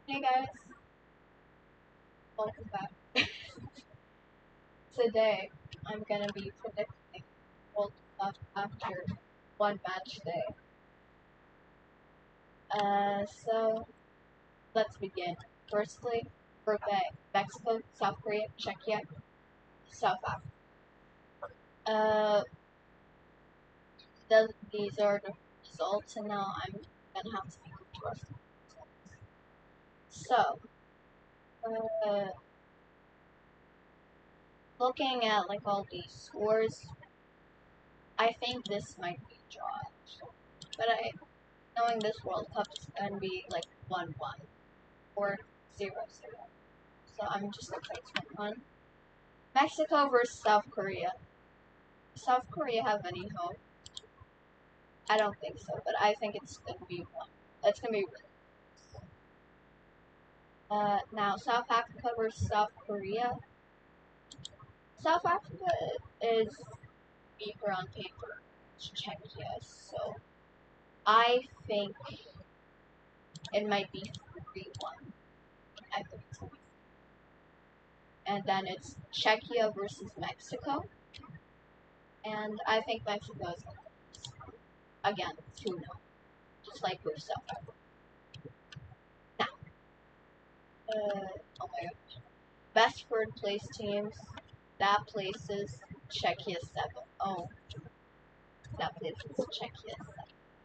Hey guys, welcome back. Today I'm gonna be predicting World Cup after one match day. So let's begin. Firstly, Group A: Mexico, South Korea, Czechia, South Africa. Uh, these are the results, and now I'm gonna have to speak the rest of the results. So, looking at like all these scores, I think this might be a draw. But knowing this World Cup is gonna be like 1-1 or 0-0. So I'm just gonna play 1-1. Mexico versus South Korea. South Korea have any hope? I don't think so, but I think it's gonna be one. It's gonna be now South Africa versus South Korea. South Africa is weaker on paper. It's Czechia, so I think it might be 3-1. I think it's gonna be. And then it's Czechia versus Mexico. And I think Mexico is again 2-0, just like with South Africa. Now, oh my god, best third place teams. That places Czechia 7. Oh, that places Czechia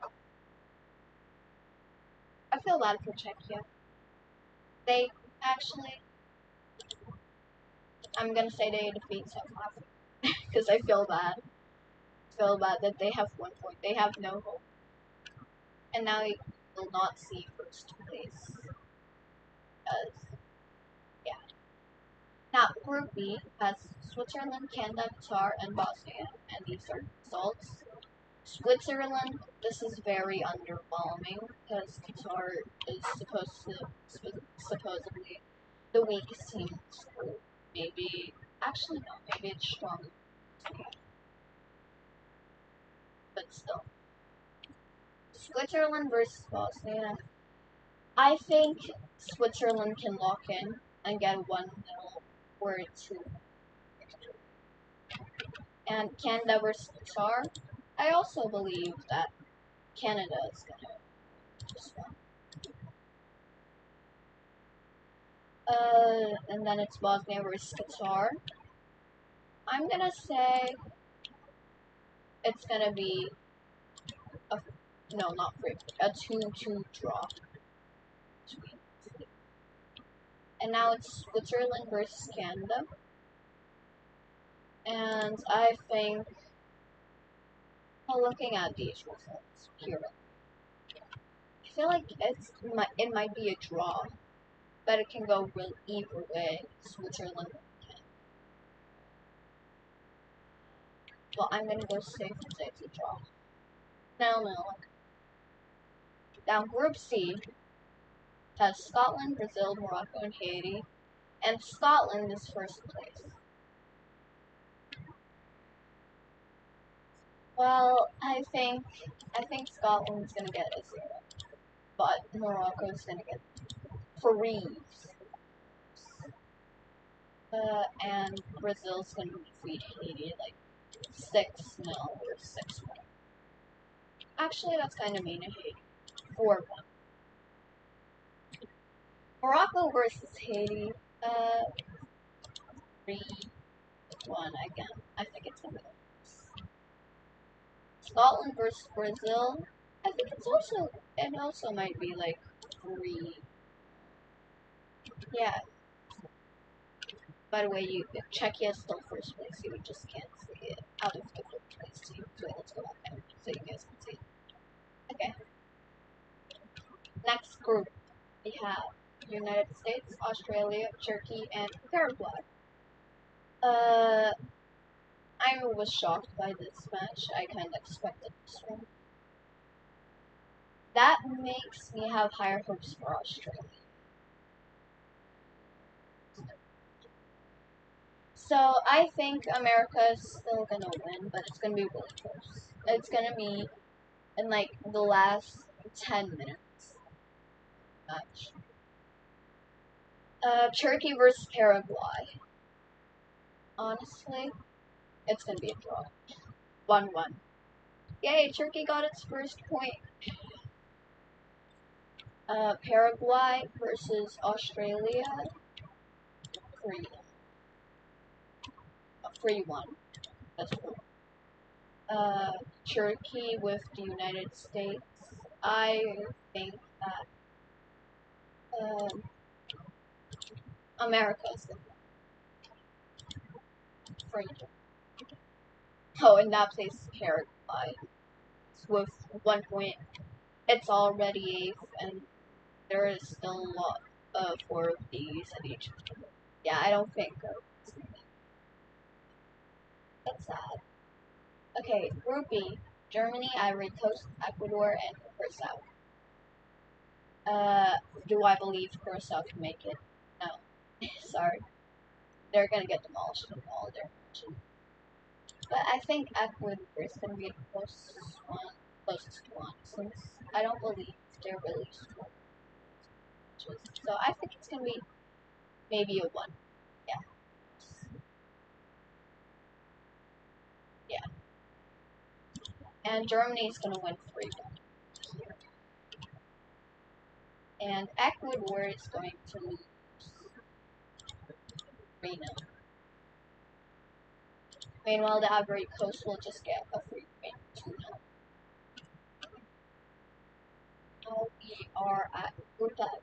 7. I feel bad for Czechia. They actually, I'm gonna say they defeat South Africa because I feel bad. I feel bad that they have 1 point. They have no hope, and now you will not see first place. As Now, Group B has Switzerland, Canada, Qatar, and Bosnia, and these are results. Switzerland, this is very underwhelming because Qatar is supposedly the weakest team in this group. Maybe, actually no, maybe it's strong, but still. Switzerland versus Bosnia. I think Switzerland can lock in and get 1-0 or 2. And Canada versus Qatar. I also believe that Canada is gonna just win. And then it's Bosnia versus Qatar. I'm gonna say it's gonna be a no, not free, a 2-2 draw. And now it's Switzerland versus Canada. And I think, looking at these results here, I feel like it might be a draw, but it can go either way. Switzerland can. Well, I'm gonna go safe and say it's a draw. No. Now, Group C has Scotland, Brazil, Morocco, and Haiti, and Scotland is first place. Well, I think Scotland's gonna get a 0, but Morocco's gonna get 3. And Brazil's gonna defeat Haiti like 6-0 or 6-1. Actually, that's kind of mean to Haiti. 4-1. Morocco versus Haiti. 3-1 again. I think it's gonna be. Scotland versus Brazil. I think it also might be like 3. Yeah. By the way, Czechia is still first place. You just can't see it out of the first place team. So let's go back there so you guys can see. Okay. Next group we have United States, Australia, Turkey, and Paraguay. I was shocked by this match. I kind of expected this one. That makes me have higher hopes for Australia. So I think America is still gonna win, but it's gonna be really close. It's gonna be in like the last 10 minutes match. Turkey versus Paraguay. Honestly, it's gonna be a draw. 1-1. Yay, Turkey got its first point. Paraguay versus Australia. 3. 3-1. That's cool. Turkey with the United States. I think that America's the furniture. Oh, and that plays Paraguay with 1 point. It's already 8th, and there is still a lot of 4 of these at each. Yeah, I don't think that's sad. Okay, Group B: Germany, Ivory Coast, Ecuador, and Curacao. Do I believe Curacao can make it? No. Sorry. They're gonna get demolished in all their matches. But I think Ecuador is gonna be the closest one, since I don't believe they're really strong matches. So I think it's gonna be maybe a 1. Yeah. Yeah. And Germany's gonna win 3-1 here. And Ecuador is going to lose 3-0. Meanwhile, the Ivory Coast will just get a free win 2-0. Now we are at Group F.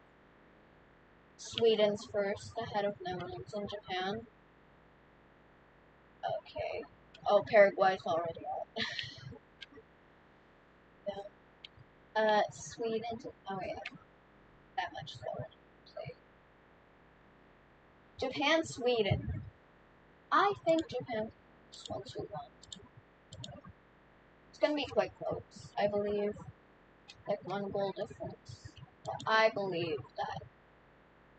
Sweden's first, ahead of Netherlands and Japan. Okay. Oh, Paraguay's already out. Yeah. Sweden. Oh yeah, that much is already played. Japan, Sweden. I think Japan wants to win. It's gonna be quite close. I believe, like 1 goal difference. But I believe that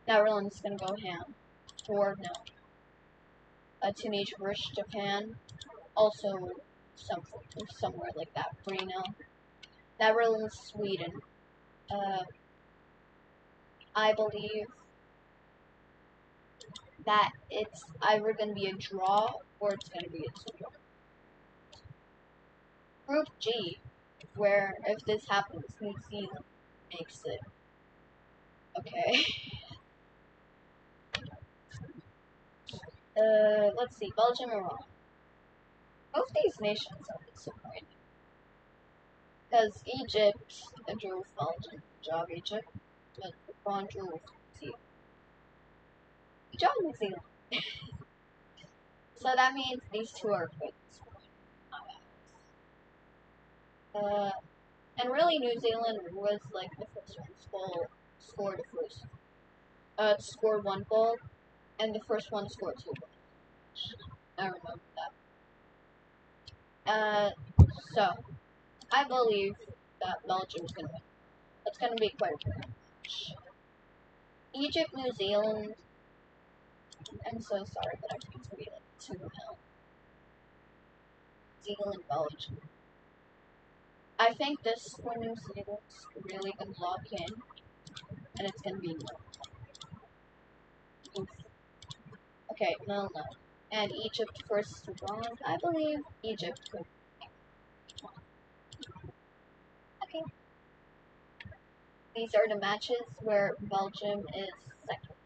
Netherlands is gonna go ham. 4-0. Tunisia versus Japan. Also, somewhere like that. 3-0. Netherlands, Sweden. I believe that it's either going to be a draw or it's going to be a 2-draw. Group G, where if this happens, New Zealand makes it. Okay. Let's see, Belgium and Iran. Both these nations are disappointing. Because Egypt drew with Belgium. Good job, Egypt. But Iran drew with New Zealand. Good job, New Zealand. So that means these two are quite disappointing. And really, New Zealand was like the first one scored the first. Scored 1 goal, and the first one scored 2 goals. I remember that. So I believe that Belgium's gonna win. It's gonna be quite a good match. Egypt, New Zealand. I'm so sorry, but I think it's gonna be like 2-0. Zealand, Belgium. I think this one New Zealand's really gonna lock in, and it's gonna be no. Oof. Okay, no. And Egypt versus Iran. I believe Egypt could. Okay. These are the matches where Belgium is second.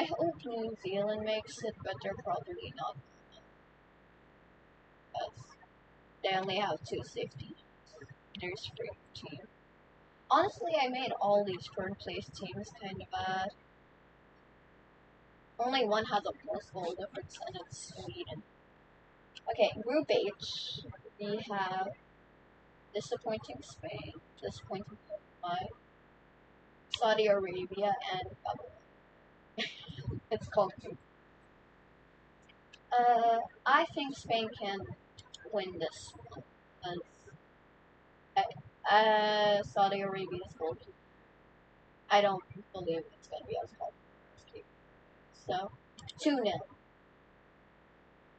I hope New Zealand makes it, but they're probably not. Because they only have 2 safety. There's 3 teams. Honestly, I made all these third place teams kind of bad. Only one has a plus goal difference, and it's Sweden. Okay, Group H, we have disappointing Spain, disappointing Paraguay, Saudi Arabia, and it's called. I think Spain can win this one because Saudi Arabia's goalkeeper. I don't believe it's gonna be as hard. So 2-0,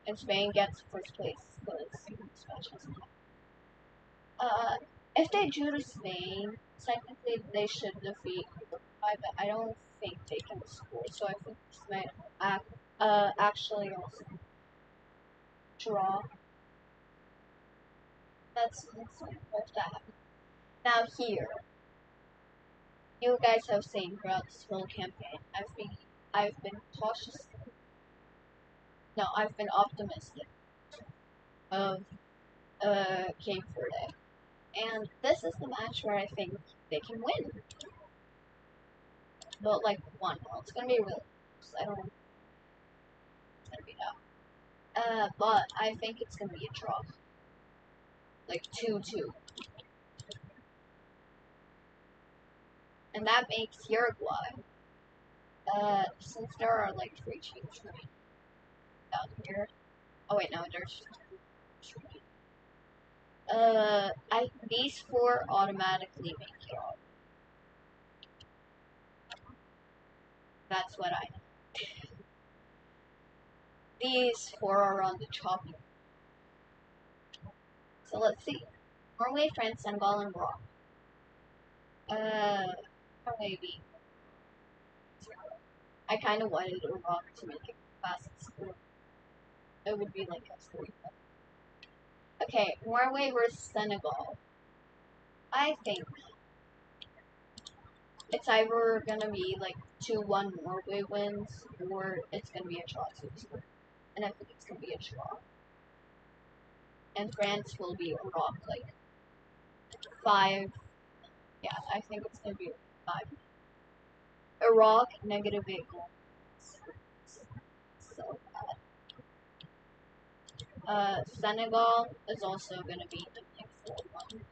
and Spain gets first place because this match is not. If they drew to Spain, technically they should defeat Uruguay, but I don't think they can score. So I think this might actually also draw. That's like what that. Now here, you guys have seen throughout this whole campaign, I've been cautious. No, I've been optimistic of King Verde. And this is the match where I think they can win. But like 1-0. It's gonna be really close. I don't know. It's gonna be tough. But I think it's gonna be a draw. Like 2-2. And that makes Uruguay. Since there are like 3 teams right down here. Oh wait, no, there's 3. These 4 automatically make it all. That's what I know. These 4 are on the chopping. So let's see. Norway, France, Senegal, and Morocco. Maybe. I kind of wanted Morocco to make it fast score. It would be like a 3. Okay, Norway versus Senegal. I think it's either gonna be like 2-1 Norway wins, or it's gonna be a draw 2-2. And I think it's gonna be a draw. And France will be Iraq like 5. Yeah, I think it's gonna be 5. Iraq -8 goals. So Senegal is also gonna be the next 4-1.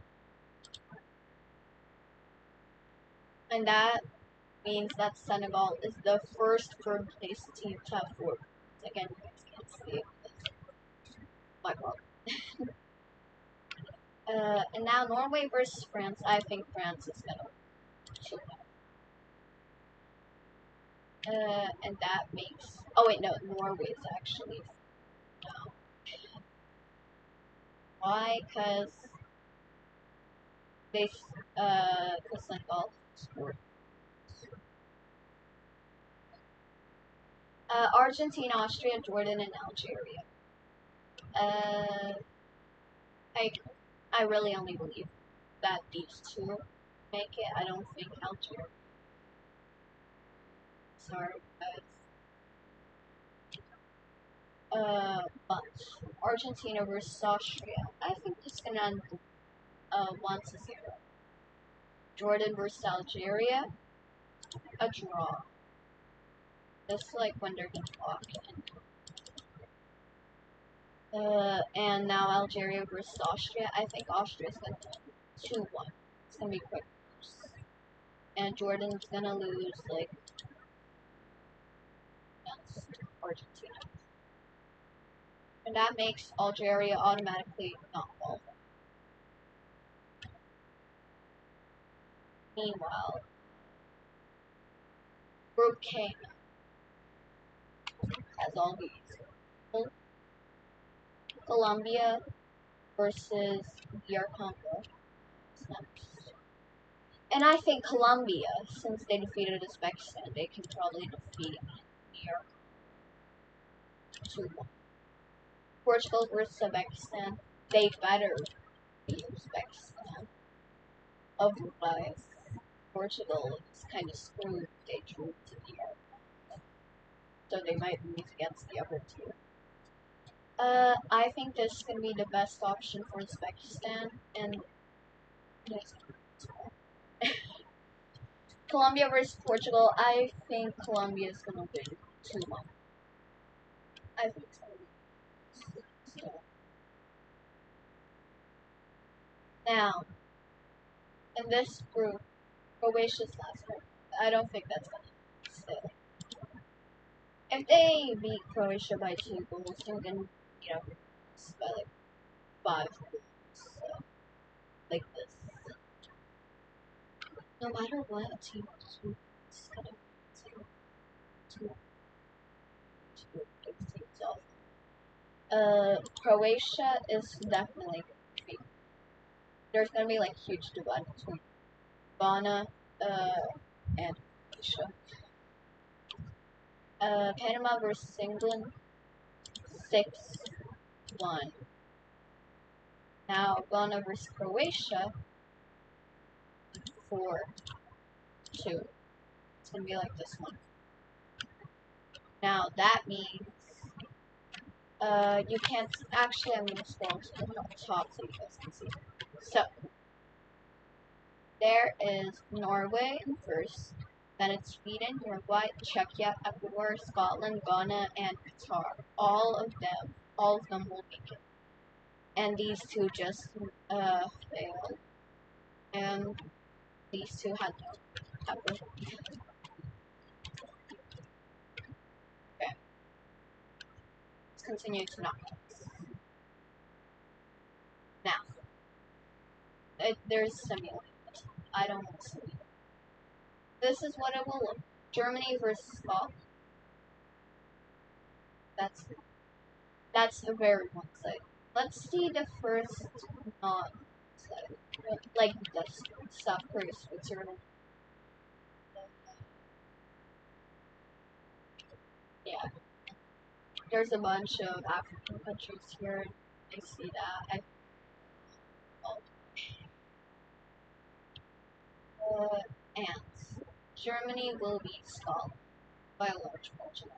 And that means that Senegal is the first third place team to have 4 points. Again, you guys can't see it. My fault. And now Norway versus France. I think France is gonna win. And that makes. Oh wait, no, Norway is actually. No. Why? Because they. Because Senegal scored. Argentina, Austria, Jordan, and Algeria. Uh, I I really only believe that these 2 make it. I don't think Algeria. Sorry, guys. But Argentina versus Austria. I think it's gonna end 1-0. Jordan versus Algeria. A draw. That's like when they're gonna talk. And now Algeria versus Austria. I think Austria's gonna win 2-1. It's gonna be quick. And Jordan's gonna lose like Argentina. And that makes Algeria automatically not qualify. Meanwhile, Group K has all these. Colombia versus DR Congo. And I think Colombia, since they defeated Uzbekistan, they can probably defeat DR 2-1. Portugal versus Uzbekistan, they better beat Uzbekistan. Otherwise, Portugal is kind of screwed. They drew to DR, so they might lose against the other 2. I think this is gonna be the best option for Uzbekistan, and Colombia versus Portugal. I think Colombia is gonna win 2-1. I think so. Now, in this group, Croatia's last group. I don't think that's gonna stay. If they beat Croatia by 2 goals, they're gonna, by like 5 goals. So, like this. No matter what a team is gonna two teams off. Croatia is definitely there's gonna be like huge divide between Ghana and Asia. Panama versus England, 6-1. Now Ghana versus Croatia, 4-2. It's gonna be like this one. Now that means you can't actually. I'm gonna scroll to the top so you guys can see. So there is Norway in first. Then it's Sweden, Uruguay, Czechia, Ecuador, Scotland, Ghana, and Qatar. All of them will make it. And these two just failed. And these two had okay. Let's continue to knockouts. Now, there's simulated. I don't want to simulate. This is what it will look. Germany versus Scotland. That's a very one side. Let's see the first non-side. Like this. South Korea, Switzerland. Yeah. There's a bunch of African countries here. I see that. And Germany will beat Scotland by a large margin.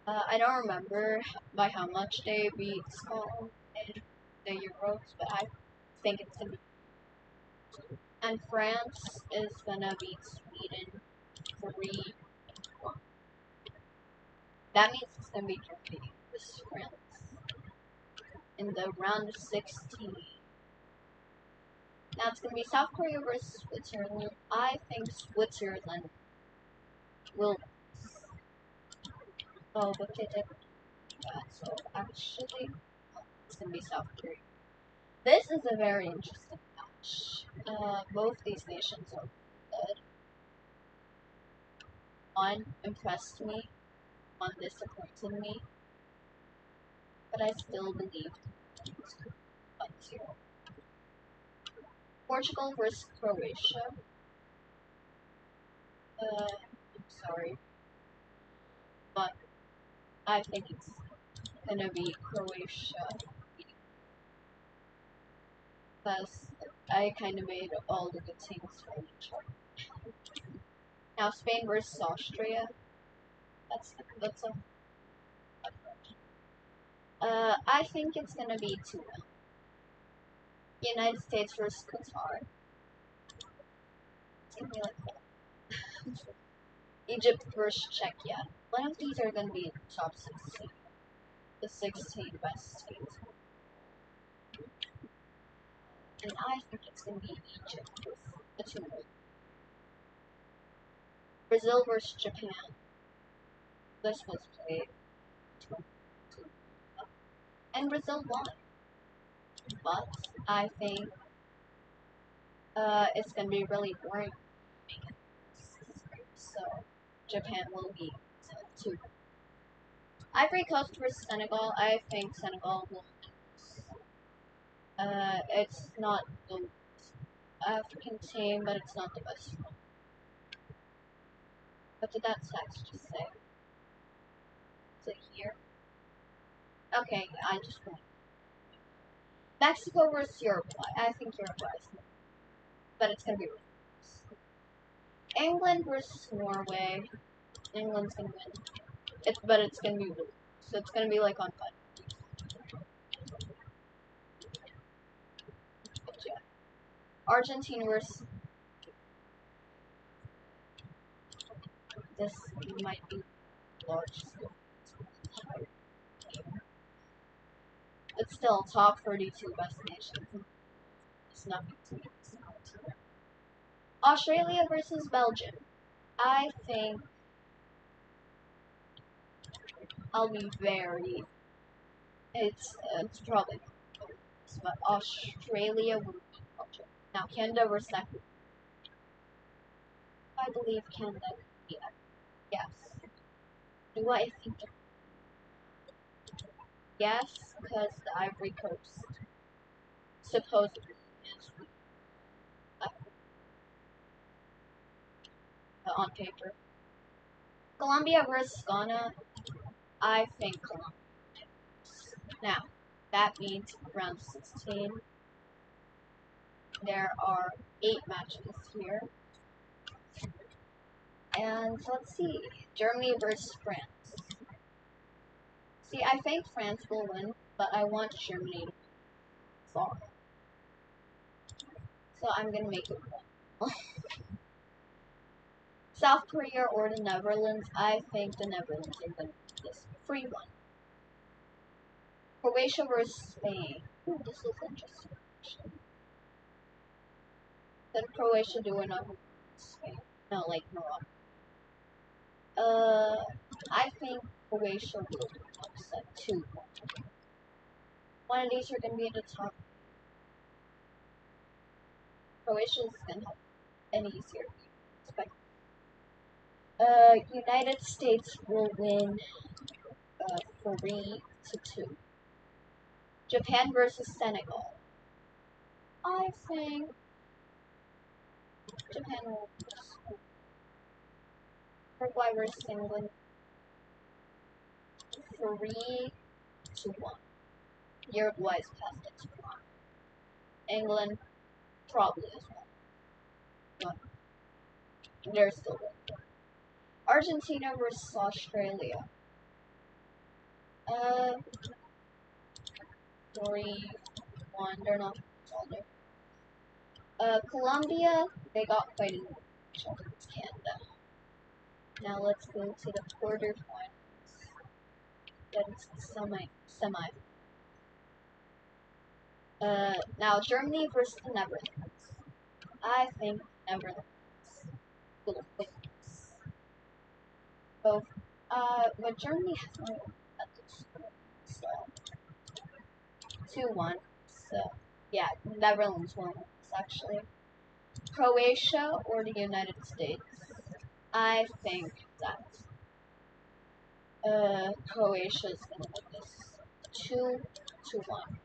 I don't remember by how much they beat Scotland in the Euros, but I think it's gonna be. And France is gonna beat Sweden 3-1. That means it's gonna be Germany versus France in the round of 16. Now it's gonna be South Korea versus Switzerland. I think Switzerland will. Oh, but they did. So actually, it's gonna be South Korea. This is a very interesting match. Both these nations are good. One impressed me, one disappointed me, but I still believe 1-0. Portugal versus Croatia. I'm sorry, but I think it's gonna be Croatia because I kind of made all the good things for each other. Now Spain versus Austria. That's a. I think it's gonna be 2-0. United States versus Qatar. It's gonna be like that. Egypt versus Czechia. One of these are gonna be in the top 16. The 16 best teams. And I think it's gonna be Egypt with the 2. Brazil versus Japan. This was played 2-2. And Brazil won. But I think it's gonna be really boring. So Japan will be 2. Ivory Coast versus Senegal. I think Senegal will. It's not the African team, but it's not the best one. What did that text just say? Is it here? Okay, I just went. Mexico versus Uruguay. I think Uruguay is good, but it's gonna be. England versus Norway. England's gonna win. But it's gonna be blue. So it's gonna be like on fun. Yeah. Argentina versus. This might be large. It's still top 32 best nations. It's nothing to me. Australia versus Belgium. I think I'll be very. It's probably not, but Australia will beat Belgium. Now Canada versus Ecuador. I believe Canada could beat Ecuador. Yes. Do I think? Yes, because the Ivory Coast supposedly is on paper. Colombia versus Ghana. I think Colombia. Now, that means round 16. There are 8 matches here. And let's see. Germany versus France. See, I think France will win, but I want Germany to fall. So I'm gonna make it one. South Korea or the Netherlands. I think the Netherlands are gonna win this 3-1. Croatia versus Spain. Ooh, this is interesting. Did Croatia do enough with Spain? No, like Morocco. I think Croatia will upset 2-1. One of these are gonna be in the top. Croatia is gonna have an easier game. United States will win 3-2. Japan versus Senegal. I think Japan will lose. Uruguay versus England. 3-1. Uruguay's past its prime. England probably as well. But they're still good. Argentina versus Australia. 3-1. They're not solid. Colombia, they got quite an advantage against Canada. Now let's go to the quarterfinals. That's semi. Now Germany versus the Netherlands. I think Netherlands will win this. Both, but Germany has no at this point, so 2-1. So yeah, Netherlands won this actually. Croatia or the United States. I think that Croatia is gonna win this 2-1.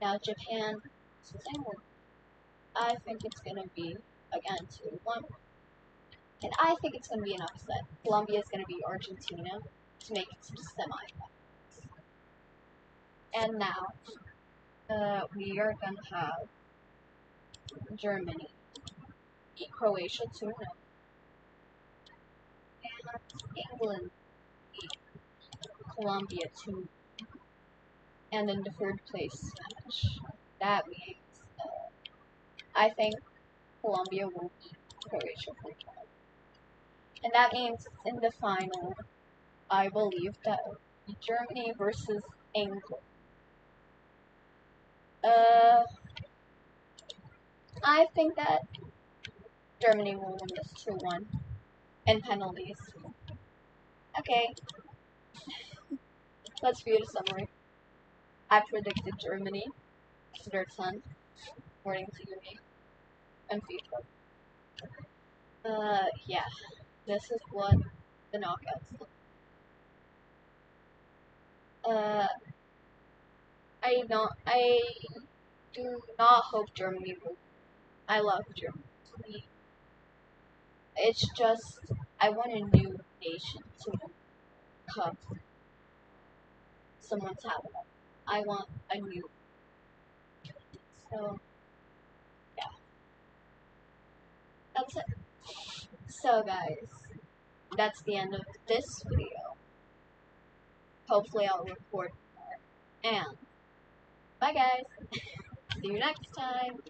Now Japan versus England. I think it's gonna be again 2-1. And I think it's gonna be an upset. Colombia is gonna be Argentina to make it to the semi. And now we are gonna have Germany beat Croatia 2-0. And England beat Colombia 2. And in the third place match. That means I think Colombia will beat Croatia 4-5. And that means in the final, I believe that Germany versus England. I think that Germany will win this 2-1 and penalties. Okay, let's view the summary. I predicted Germany to their 10, according to Uni and FIFA. Yeah, this is what the knockouts look. I do not hope Germany will. I love Germany. It's just I want a new nation to come. Someone's having it. I want a new. So yeah, that's it. So guys, that's the end of this video. Hopefully I'll record more. And bye guys. See you next time.